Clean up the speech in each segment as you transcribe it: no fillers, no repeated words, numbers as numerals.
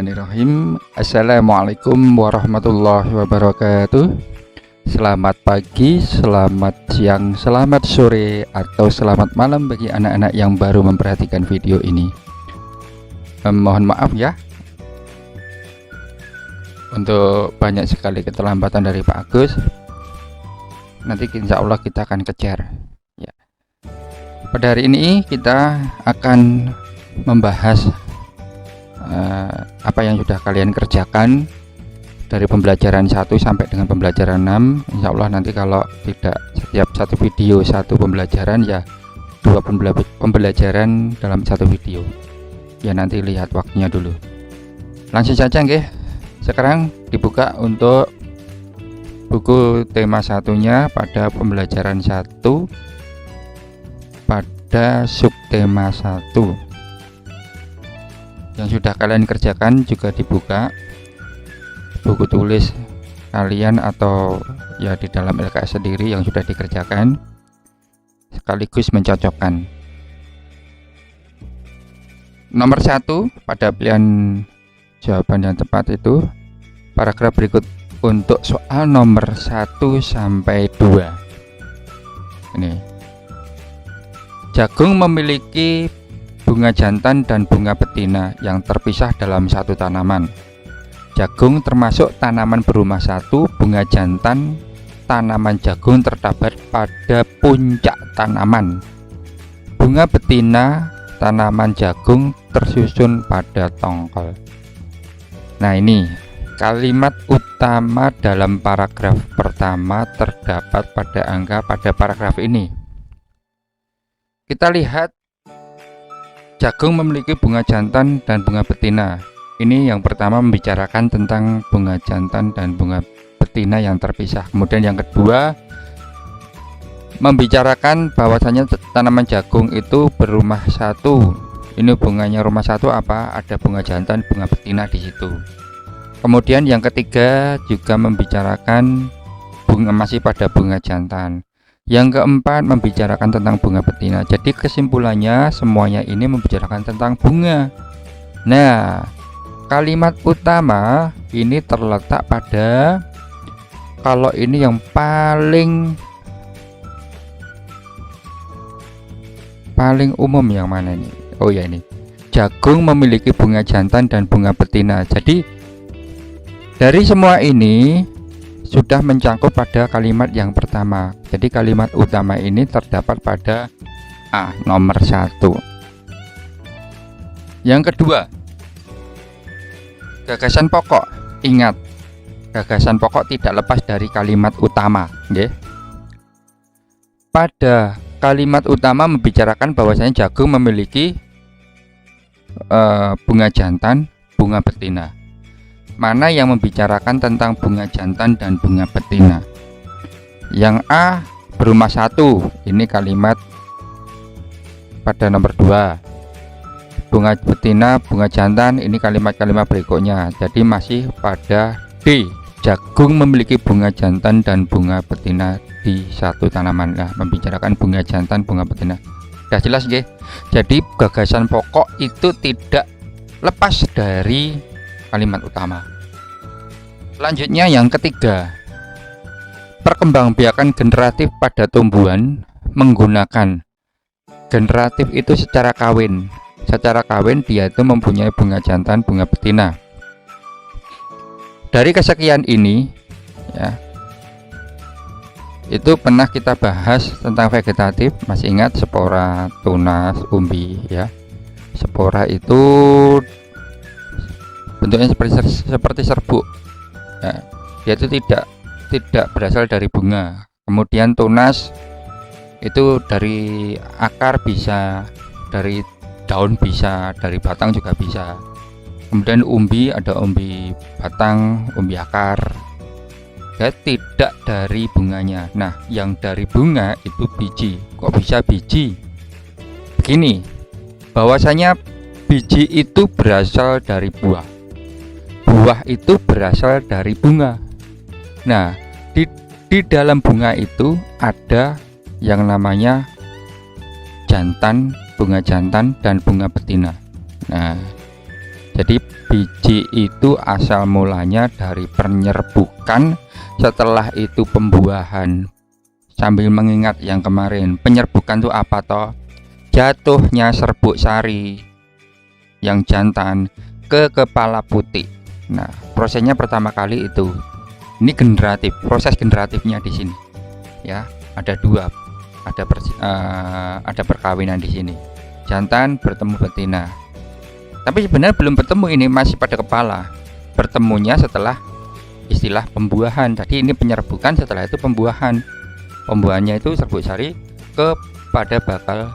Bismillahirrahmanirrahim. Assalamualaikum warahmatullahi wabarakatuh. Selamat pagi, selamat siang, selamat sore, atau selamat malam bagi anak-anak yang baru memperhatikan video ini. Mohon maaf ya untuk banyak sekali keterlambatan dari Pak Agus. Nanti insya Allah kita akan kejar ya. Pada hari ini kita akan membahas apa yang sudah kalian kerjakan dari pembelajaran 1 sampai dengan pembelajaran 6. Insya Allah nanti kalau tidak setiap satu video satu pembelajaran, ya 2 pembelajaran dalam satu video ya, nanti lihat waktunya dulu. Langsung saja nggih. Sekarang dibuka untuk buku tema satunya pada pembelajaran 1 pada subtema 1. Yang sudah kalian kerjakan juga dibuka buku tulis kalian atau ya di dalam LKS sendiri yang sudah dikerjakan, sekaligus mencocokkan. Nomor 1 pada pilihan jawaban yang tepat itu paragraf berikut untuk soal nomor 1 sampai 2. Ini jagung memiliki bunga jantan dan bunga betina yang terpisah dalam satu tanaman. Jagung termasuk tanaman berumah satu. Bunga jantan tanaman jagung terdapat pada puncak tanaman. Bunga betina tanaman jagung tersusun pada tongkol. Nah, ini kalimat utama dalam paragraf pertama terdapat pada angka pada paragraf ini. Kita lihat jagung memiliki bunga jantan dan bunga betina. Ini yang pertama membicarakan tentang bunga jantan dan bunga betina yang terpisah. Kemudian yang kedua membicarakan bahwasanya tanaman jagung itu berumah satu. Ini bunganya rumah satu apa? Ada bunga jantan, bunga betina di situ. Kemudian yang ketiga juga membicarakan masih pada bunga jantan. Yang keempat membicarakan tentang bunga betina. Jadi kesimpulannya semuanya ini membicarakan tentang bunga. Nah, kalimat utama ini terletak pada, kalau ini yang paling umum yang mana ini? Oh ya, ini jagung memiliki bunga jantan dan bunga betina. Jadi dari semua ini sudah mencangkup pada kalimat yang pertama. Jadi kalimat utama ini terdapat pada A, nomor 1. Yang kedua, gagasan pokok. Ingat, gagasan pokok tidak lepas dari kalimat utama, nggih. Pada kalimat utama membicarakan bahwasanya jagung memiliki bunga jantan, bunga betina. Mana yang membicarakan tentang bunga jantan dan bunga betina? Yang A, berumah satu. Ini kalimat pada nomor 2. Bunga betina, bunga jantan, ini kalimat-kalimat berikutnya. Jadi masih pada D, jagung memiliki bunga jantan dan bunga betina di satu tanaman. Nah, membicarakan bunga jantan, bunga betina. Sudah jelas nggih? Jadi gagasan pokok itu tidak lepas dari kalimat utama. Selanjutnya yang ketiga, perkembangbiakan generatif pada tumbuhan menggunakan generatif itu secara kawin. Secara kawin dia itu mempunyai bunga jantan, bunga betina. Dari kesekian ini ya, itu pernah kita bahas tentang vegetatif. Masih ingat spora, tunas, umbi ya. Spora itu bentuknya seperti serbuk ya, dia itu tidak berasal dari bunga. Kemudian tunas itu dari akar bisa, dari daun bisa, dari batang juga bisa. Kemudian umbi, ada umbi batang, umbi akar ya, tidak dari bunganya. Nah, yang dari bunga itu biji. Kok bisa biji? Begini, bahwasanya biji itu berasal dari buah, buah itu berasal dari bunga. Nah, di dalam bunga itu ada yang namanya jantan, bunga jantan dan bunga betina. Nah, Jadi biji itu asal mulanya dari penyerbukan, setelah itu pembuahan. Sambil mengingat yang kemarin, penyerbukan itu apa toh? Jatuhnya serbuk sari yang jantan ke kepala putih. Nah, prosesnya pertama kali itu. Ini generatif, proses generatifnya di sini. Ya, ada dua, ada perkawinan di sini. Jantan bertemu betina. Tapi sebenarnya belum bertemu, ini masih pada kepala. Bertemunya setelah istilah pembuahan. Tadi ini penyerbukan, setelah itu pembuahan. Pembuahannya itu serbuk sari kepada bakal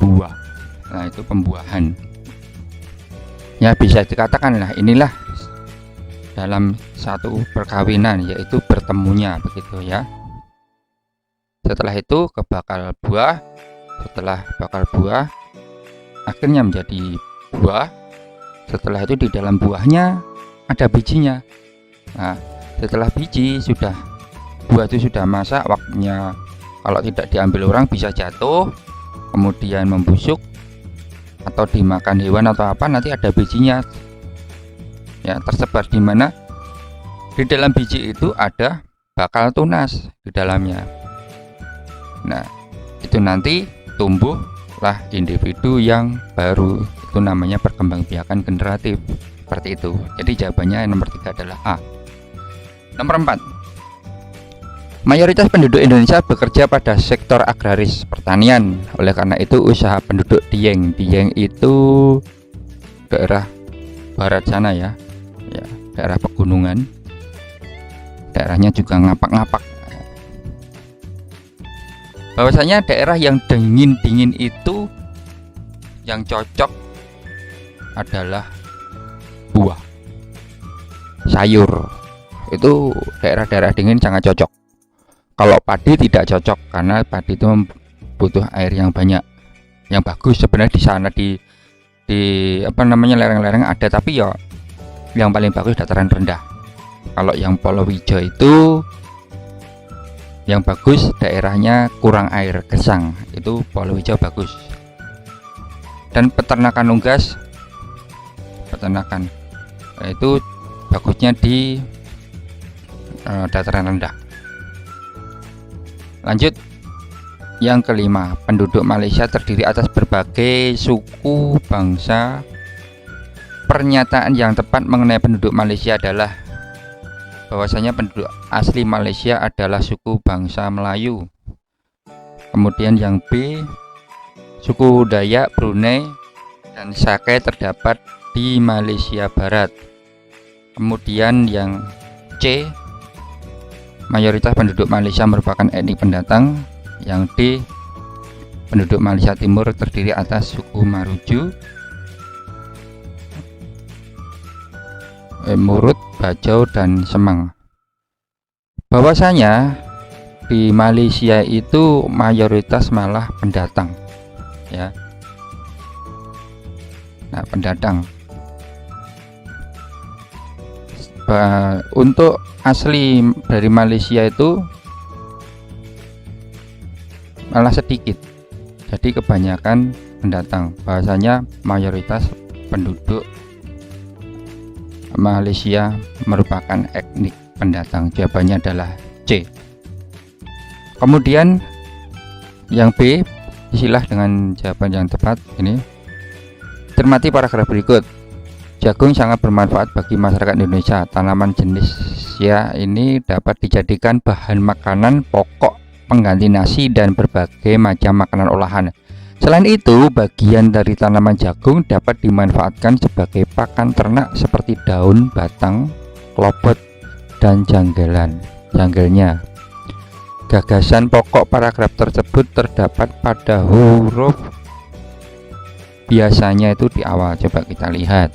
buah. Nah, itu pembuahan. Ya, bisa dikatakan lah inilah dalam satu perkawinan, yaitu bertemunya begitu ya. Setelah itu ke bakal buah. Setelah bakal buah akhirnya menjadi buah. Setelah itu di dalam buahnya ada bijinya. Nah, setelah biji sudah, buah itu sudah masak, waktunya kalau tidak diambil orang bisa jatuh, kemudian membusuk atau dimakan hewan atau apa, nanti ada bijinya ya tersebar di mana. Di dalam biji itu ada bakal tunas di dalamnya. Nah, itu nanti tumbuhlah individu yang baru, itu namanya perkembangbiakan generatif, seperti itu. Jadi jawabannya nomor 3 adalah A. Nomor 4, mayoritas penduduk Indonesia bekerja pada sektor agraris pertanian. Oleh karena itu usaha penduduk Dieng itu daerah barat sana ya, daerah pegunungan, daerahnya juga ngapak-ngapak. Bahwasanya daerah yang dingin itu yang cocok adalah buah, sayur. Itu daerah-daerah dingin sangat cocok. Kalau padi tidak cocok, karena padi itu butuh air yang banyak. Yang bagus sebenarnya di sana di apa namanya, lereng-lereng ada, tapi ya yang paling bagus dataran rendah. Kalau yang Polowijo itu yang bagus daerahnya kurang air, gesang, itu Polowijo bagus. Dan peternakan unggas, peternakan itu bagusnya di dataran rendah. Lanjut, yang kelima, penduduk Malaysia terdiri atas berbagai suku bangsa. Pernyataan yang tepat mengenai penduduk Malaysia adalah bahwasanya penduduk asli Malaysia adalah suku bangsa Melayu. Kemudian yang B, suku Dayak, Brunei, dan Sakai terdapat di Malaysia Barat. Kemudian yang C, mayoritas penduduk Malaysia merupakan etnik pendatang. Yang D, penduduk Malaysia Timur terdiri atas suku Maruju, Murut, Bajau, dan Semang. Bahwasanya di Malaysia itu mayoritas malah pendatang ya. Nah, pendatang. Untuk asli dari Malaysia itu malah sedikit, jadi kebanyakan pendatang. Bahasanya mayoritas penduduk Malaysia merupakan etnik pendatang. Jawabannya adalah C. Kemudian yang B, isilah dengan jawaban yang tepat. Ini cermati paragraf berikut. Jagung sangat bermanfaat bagi masyarakat Indonesia. Tanaman jenis ya ini dapat dijadikan bahan makanan pokok, pengganti nasi, dan berbagai macam makanan olahan. Selain itu, bagian dari tanaman jagung dapat dimanfaatkan sebagai pakan ternak seperti daun, batang, klobot, dan janggelnya. Gagasan pokok paragraf tersebut terdapat pada huruf biasanya itu di awal. Coba kita lihat.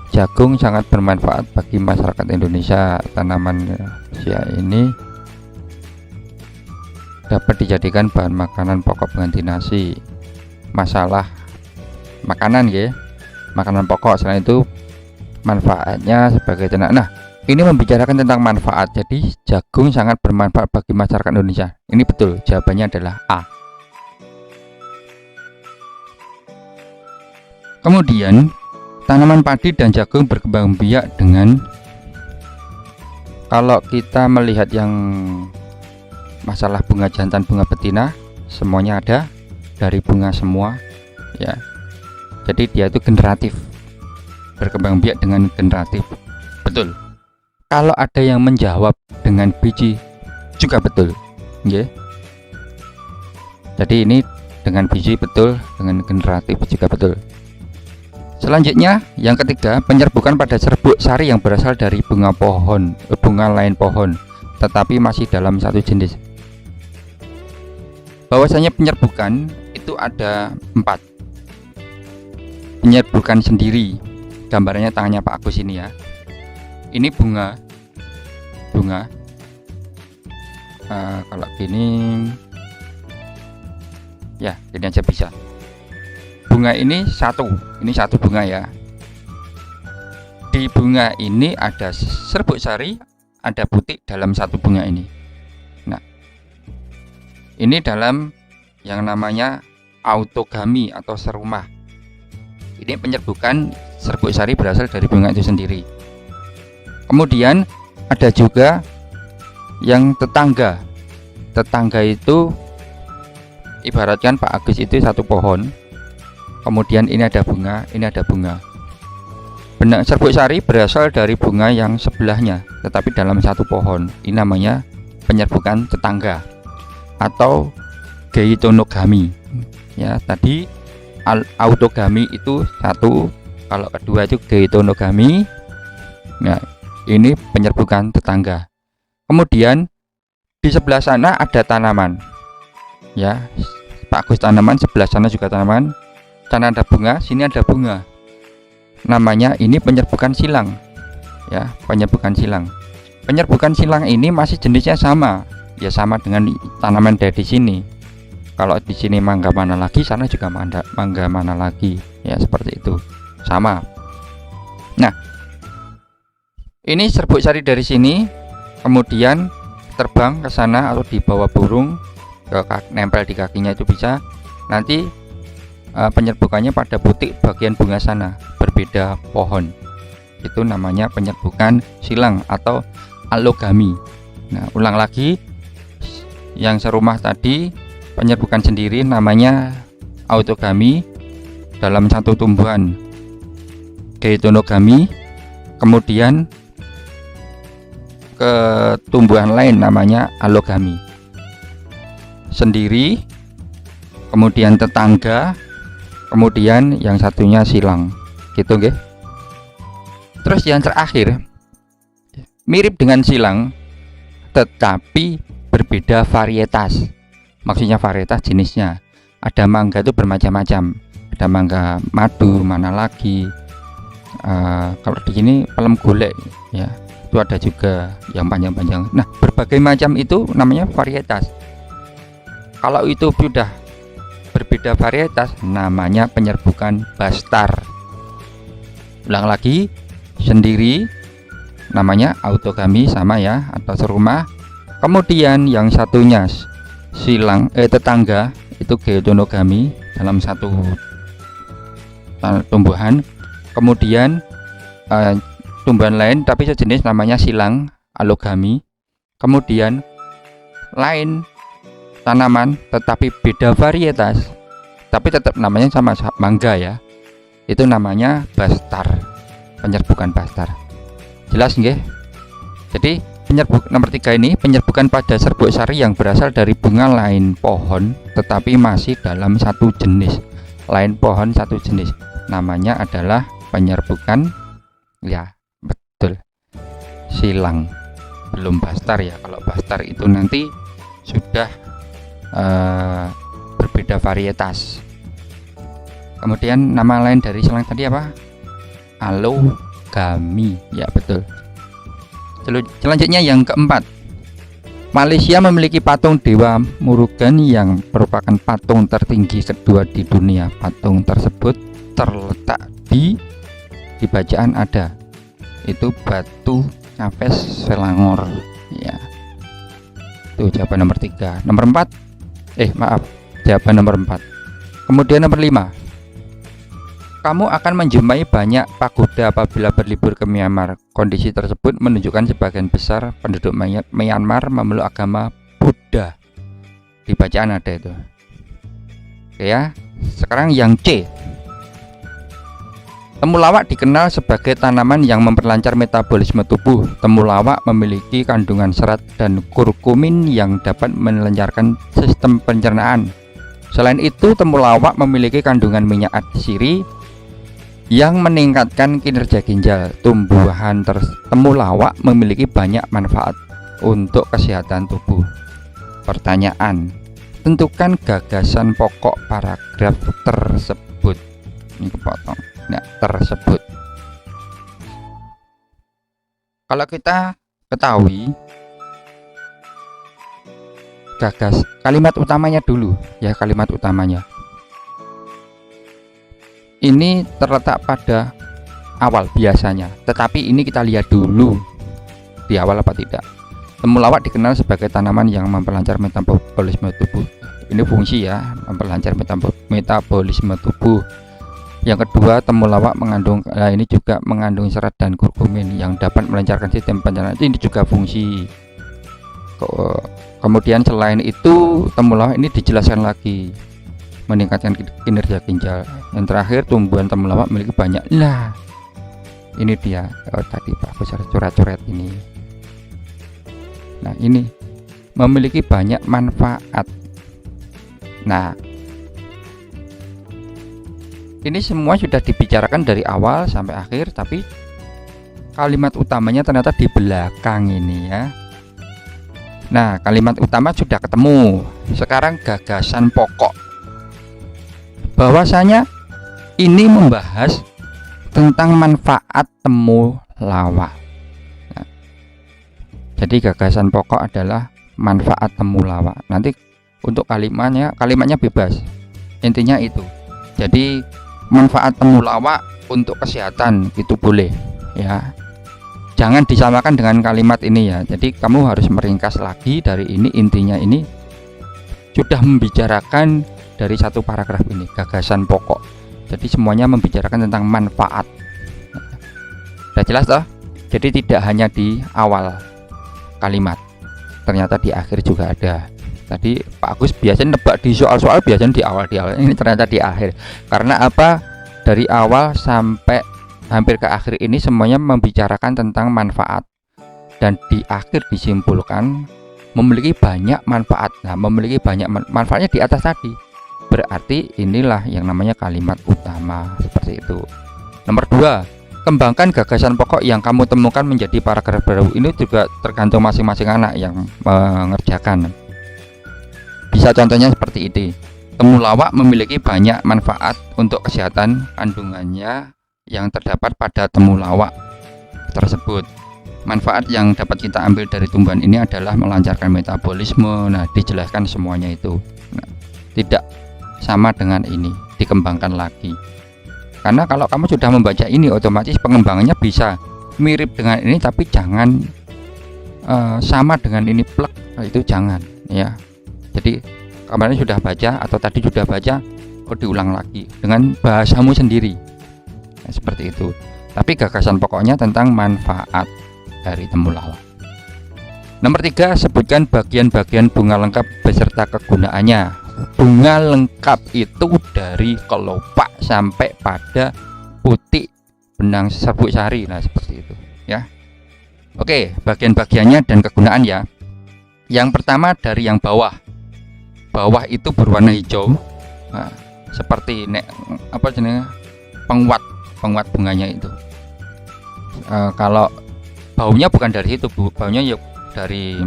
Jagung sangat bermanfaat bagi masyarakat Indonesia. Tanaman ya ini dapat dijadikan bahan makanan pokok pengganti nasi. Masalah makanan ya, makanan pokok. Selain itu manfaatnya sebagai ternak. Nah, ini membicarakan tentang manfaat. Jadi jagung sangat bermanfaat bagi masyarakat Indonesia. Ini betul, jawabannya adalah A. Kemudian Tanaman padi dan jagung berkembang biak dengan, kalau kita melihat yang masalah bunga jantan, bunga betina, semuanya ada dari bunga semua ya. Jadi dia itu generatif, berkembang biak dengan generatif, betul. Kalau ada yang menjawab dengan biji juga betul, ya. Jadi ini dengan biji betul, dengan generatif juga betul. Selanjutnya yang ketiga, penyerbukan pada serbuk sari yang berasal dari bunga pohon, bunga lain pohon, tetapi masih dalam satu jenis. Bahwasanya penyerbukan itu ada 4. Penyerbukan sendiri, gambarnya tangannya Pak Agus ini ya. Ini bunga, kalau gini, ya ini aja bisa. Bunga ini satu bunga ya. Di bunga ini ada serbuk sari, ada butik dalam satu bunga ini. Nah, ini dalam yang namanya autogami atau serumah. Ini penyerbukan serbuk sari berasal dari bunga itu sendiri. Kemudian ada juga yang tetangga. Tetangga itu ibaratkan Pak Agus itu satu pohon. Kemudian ini ada bunga, ini ada bunga. Benang serbuk sari berasal dari bunga yang sebelahnya, tetapi dalam satu pohon. Ini namanya penyerbukan tetangga atau geitonogami. Ya, tadi autogami itu satu, kalau kedua itu geitonogami. Nah, ini penyerbukan tetangga. Kemudian di sebelah sana ada tanaman. Ya, Pak Agus tanaman, sebelah sana juga tanaman. Sana ada bunga, sini ada bunga. Namanya ini penyerbukan silang. Ya, penyerbukan silang. Penyerbukan silang ini masih jenisnya sama. Ya sama dengan tanaman dari sini. Kalau di sini mangga mana lagi, sana juga mangga mana lagi. Ya, seperti itu. Sama. Nah, ini serbuk sari dari sini, kemudian terbang ke sana atau dibawa burung ke nempel di kakinya itu bisa. Nanti penyerbukannya pada butik bagian bunga sana, berbeda pohon. Itu namanya penyerbukan silang atau allogami. Nah, ulang lagi, yang serumah tadi penyerbukan sendiri namanya autogami dalam satu tumbuhan, geitonogami. Kemudian ke tumbuhan lain namanya allogami sendiri, kemudian tetangga, kemudian yang satunya silang, gitu nggih. Terus yang terakhir mirip dengan silang tetapi berbeda varietas. Maksudnya varietas jenisnya. Ada mangga itu bermacam-macam. Ada mangga madu, mana lagi. Kalau di sini pelem golek ya. Itu ada juga yang panjang-panjang. Nah, berbagai macam itu namanya varietas. Kalau itu sudah berbeda varietas, namanya penyerbukan bastar. Ulang lagi, sendiri namanya autogami sama ya, atau serumah. Kemudian yang satunya silang tetangga itu geitonogami dalam satu tumbuhan. Kemudian tumbuhan lain tapi sejenis namanya silang, allogami. Kemudian lain tanaman tetapi beda varietas, tapi tetap namanya sama mangga ya, itu namanya bastar, penyerbukan bastar. Jelas nggih? Jadi nomor 3 ini penyerbukan pada serbuk sari yang berasal dari bunga lain pohon tetapi masih dalam satu jenis. Lain pohon satu jenis, namanya adalah penyerbukan, ya betul, silang, belum bastar ya. Kalau bastar itu nanti sudah berbeda varietas. Kemudian nama lain dari silang tadi apa? Allogami, ya betul. Selanjutnya yang keempat, Malaysia memiliki patung Dewa Murugan yang merupakan patung tertinggi kedua di dunia. Patung tersebut terletak di bacaan ada, itu Batu Caves Selangor ya. Itu jawaban nomor 3. Nomor 4 jawaban nomor 4. Kemudian nomor 5, Kamu akan menjumpai banyak pagoda apabila berlibur ke Myanmar. Kondisi tersebut menunjukkan sebagian besar penduduk Myanmar memeluk agama Buddha. Di bacaan ada itu. Oke ya. Sekarang yang C. Temulawak dikenal sebagai tanaman yang memperlancar metabolisme tubuh. Temulawak memiliki kandungan serat dan kurkumin yang dapat melancarkan sistem pencernaan. Selain itu, temulawak memiliki kandungan minyak atsiri yang meningkatkan kinerja ginjal. Tumbuhan temulawak memiliki banyak manfaat untuk kesehatan tubuh. Pertanyaan: tentukan gagasan pokok paragraf tersebut. Ini kepotong. Nah, tersebut. Kalau kita ketahui kalimat utamanya dulu ya, kalimat utamanya ini terletak pada awal biasanya, tetapi ini kita lihat dulu di awal apa tidak. Temulawak dikenal sebagai tanaman yang memperlancar metabolisme tubuh. Ini fungsi ya, memperlancar metabolisme tubuh. Yang kedua, temulawak ini juga mengandung serat dan kurkumin yang dapat melancarkan sistem pencernaan. Ini juga fungsi. Kemudian selain itu, temulawak ini dijelaskan lagi meningkatkan kinerja ginjal. Yang terakhir, tumbuhan temulawak memiliki banyak. Nah, ini dia. Tadi Pak besar coret-coret ini. Nah, ini memiliki banyak manfaat. Nah, ini semua sudah dibicarakan dari awal sampai akhir, tapi kalimat utamanya ternyata di belakang ini ya. Nah, kalimat utama sudah ketemu. Sekarang gagasan pokok. Bahwasanya ini membahas tentang manfaat temulawak. Nah, jadi gagasan pokok adalah manfaat temulawak. Nanti untuk kalimatnya bebas. Intinya itu. Jadi manfaat temulawak untuk kesehatan itu boleh ya, jangan disamakan dengan kalimat ini ya. Jadi kamu harus meringkas lagi dari ini. Intinya ini sudah membicarakan dari satu paragraf ini, gagasan pokok. Jadi semuanya membicarakan tentang manfaat. Sudah jelas toh? Jadi tidak hanya di awal kalimat, ternyata di akhir juga ada. Tadi Pak Agus biasanya nebak di soal-soal biasanya di awal, ini ternyata di akhir. Karena apa? Dari awal sampai hampir ke akhir ini semuanya membicarakan tentang manfaat, dan di akhir disimpulkan memiliki banyak manfaat. Nah, memiliki banyak manfaatnya di atas tadi. Berarti inilah yang namanya kalimat utama, seperti itu. Nomor 2, kembangkan gagasan pokok yang kamu temukan menjadi paragraf baru. Ini juga tergantung masing-masing anak yang mengerjakan. Bisa contohnya seperti ini. Temulawak memiliki banyak manfaat untuk kesehatan. Kandungannya yang terdapat pada temulawak tersebut. Manfaat yang dapat kita ambil dari tumbuhan ini adalah melancarkan metabolisme. Nah, dijelaskan semuanya itu. Nah, tidak sama dengan ini, dikembangkan lagi. Karena kalau kamu sudah membaca ini, otomatis pengembangannya bisa mirip dengan ini, tapi jangan sama dengan ini plek. Nah, itu jangan ya. Jadi kemarin sudah baca atau tadi sudah baca, diulang lagi dengan bahasamu sendiri. Nah, seperti itu. Tapi gagasan pokoknya tentang manfaat dari temulawak. Nomor 3, sebutkan bagian-bagian bunga lengkap beserta kegunaannya. Bunga lengkap itu dari kelopak sampai pada putih benang serbuk sari. Nah, seperti itu ya. Oke, bagian-bagiannya dan kegunaan ya. Yang pertama dari yang bawah. Bawah itu berwarna hijau. Nah, seperti penguat bunganya itu. Kalau baunya bukan dari situ, baunya ya dari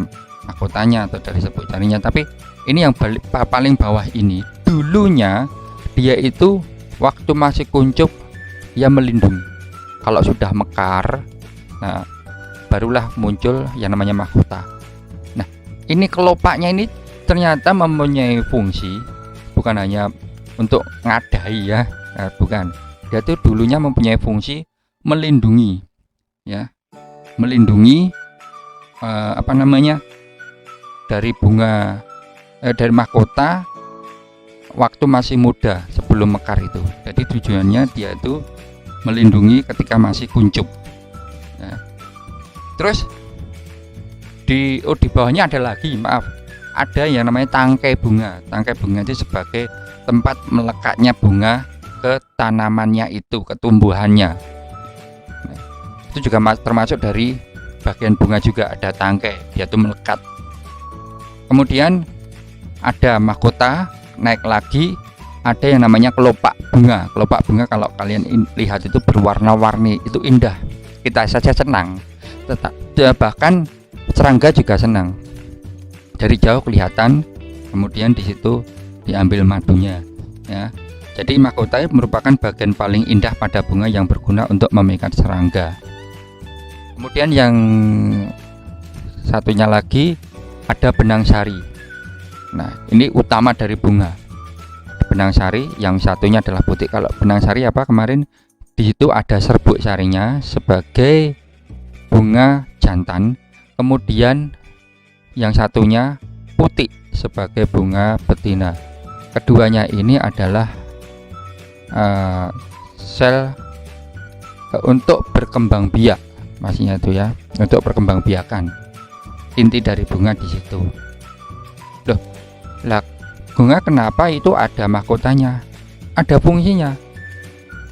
mahkotanya atau dari serbuk sarinya. Tapi ini yang paling bawah ini, dulunya dia itu waktu masih kuncup ya melindungi. Kalau sudah mekar, nah barulah muncul yang namanya mahkota. Nah, ini kelopaknya ini ternyata mempunyai fungsi, bukan hanya untuk ngadai ya, bukan. Dia tuh dulunya mempunyai fungsi melindungi ya, melindungi dari bunga, dari mahkota waktu masih muda sebelum mekar itu. Jadi tujuannya dia itu melindungi ketika masih kuncup. Nah, terus di bawahnya ada lagi, maaf, ada yang namanya tangkai bunga. Tangkai bunga itu sebagai tempat melekatnya bunga ke tanamannya itu, ke tumbuhannya. Nah, itu juga termasuk dari bagian bunga juga, ada tangkai, dia tuh melekat. Kemudian ada mahkota, naik lagi ada yang namanya kelopak bunga. Kelopak bunga kalau kalian lihat itu berwarna-warni, itu indah, kita saja senang, bahkan serangga juga senang. Dari jauh kelihatan, kemudian di situ diambil madunya, ya. Jadi mahkota merupakan bagian paling indah pada bunga yang berguna untuk memikat serangga. Kemudian yang satunya lagi ada benang sari. Nah, ini utama dari bunga. Benang sari, yang satunya adalah putih. Kalau benang sari apa kemarin di situ ada serbuk sarinya sebagai bunga jantan. Kemudian yang satunya putih sebagai bunga betina. Keduanya ini adalah sel untuk berkembang biak, maksudnya itu ya, untuk berkembang biakan. Inti dari bunga di situ. Loh, lah bunga kenapa itu ada mahkotanya? Ada fungsinya.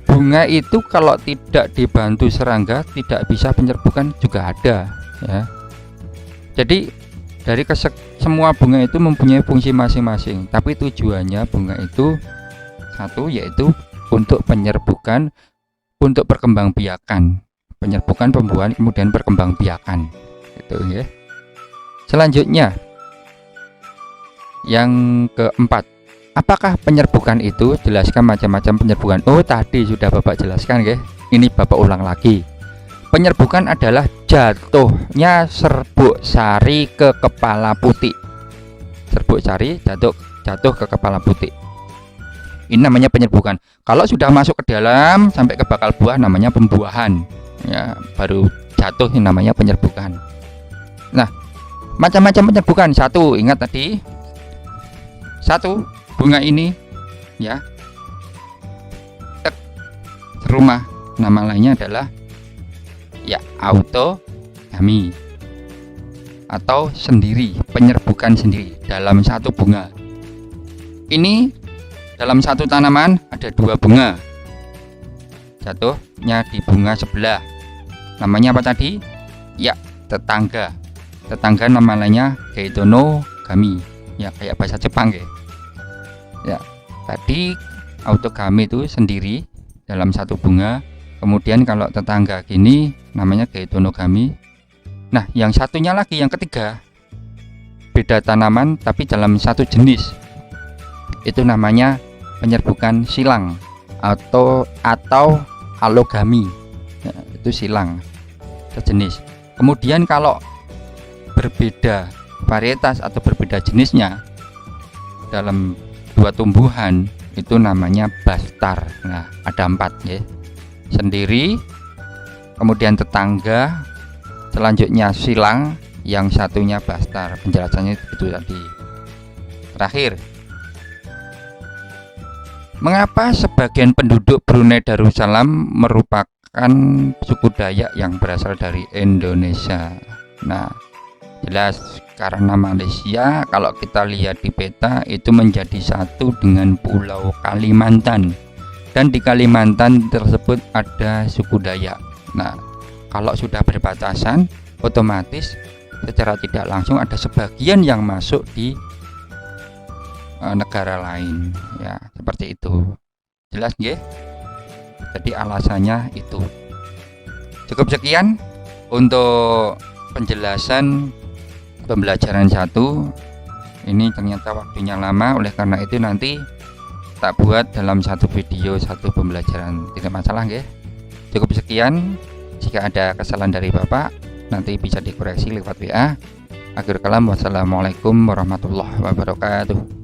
Bunga itu kalau tidak dibantu serangga tidak bisa penyerbukan juga ada, ya. Jadi dari semua bunga itu mempunyai fungsi masing-masing, tapi tujuannya bunga itu satu, yaitu untuk penyerbukan, untuk perkembangbiakan, penyerbukan, pembuahan, kemudian perkembangbiakan, gitu ya. Selanjutnya yang keempat, apakah penyerbukan itu? Jelaskan macam-macam penyerbukan. Oh, tadi sudah Bapak jelaskan ya. Ini Bapak ulang lagi. Penyerbukan adalah jatuhnya serbuk sari ke kepala putih. Serbuk sari jatuh ke kepala putih. Ini namanya penyerbukan. Kalau sudah masuk ke dalam sampai ke bakal buah namanya pembuahan. Ya, baru jatuh ini namanya penyerbukan. Nah, macam-macam penyerbukan. Satu, ingat tadi. Satu, bunga ini ya. Rumah, nama lainnya adalah ya autogami atau sendiri, penyerbukan sendiri dalam satu bunga. Ini dalam satu tanaman ada dua bunga, jatuhnya di bunga sebelah. Namanya apa tadi? Ya, tetangga. Tetangga nama lainnya geitono-gami. Ya, kayak bahasa Jepang ya. Ya, tadi autogami itu sendiri dalam satu bunga. Kemudian kalau tetangga gini namanya geitono-gami. Nah, yang satunya lagi, yang ketiga, beda tanaman tapi dalam satu jenis. Itu namanya penyerbukan silang atau alogami. Ya, itu silang sejenis. Kemudian kalau berbeda varietas atau berbeda jenisnya dalam dua tumbuhan itu namanya bastar. Nah, ada 4 ya. Sendiri, kemudian tetangga, selanjutnya silang, yang satunya bastar. Penjelasannya itu tadi. Terakhir, mengapa sebagian penduduk Brunei Darussalam merupakan suku Dayak yang berasal dari Indonesia? Nah, jelas karena Malaysia kalau kita lihat di peta itu menjadi satu dengan Pulau Kalimantan, dan di Kalimantan tersebut ada suku Dayak. Nah, kalau sudah berbatasan otomatis secara tidak langsung ada sebagian yang masuk di negara lain, ya, seperti itu. Jelas nggih? Jadi alasannya itu. Cukup sekian untuk penjelasan pembelajaran 1. Ini ternyata waktunya lama, oleh karena itu nanti tak buat dalam satu video satu pembelajaran, tidak masalah nggih. Cukup sekian. Jika ada kesalahan dari Bapak nanti bisa dikoreksi lewat WA. Akhir kalam, wassalamualaikum warahmatullahi wabarakatuh.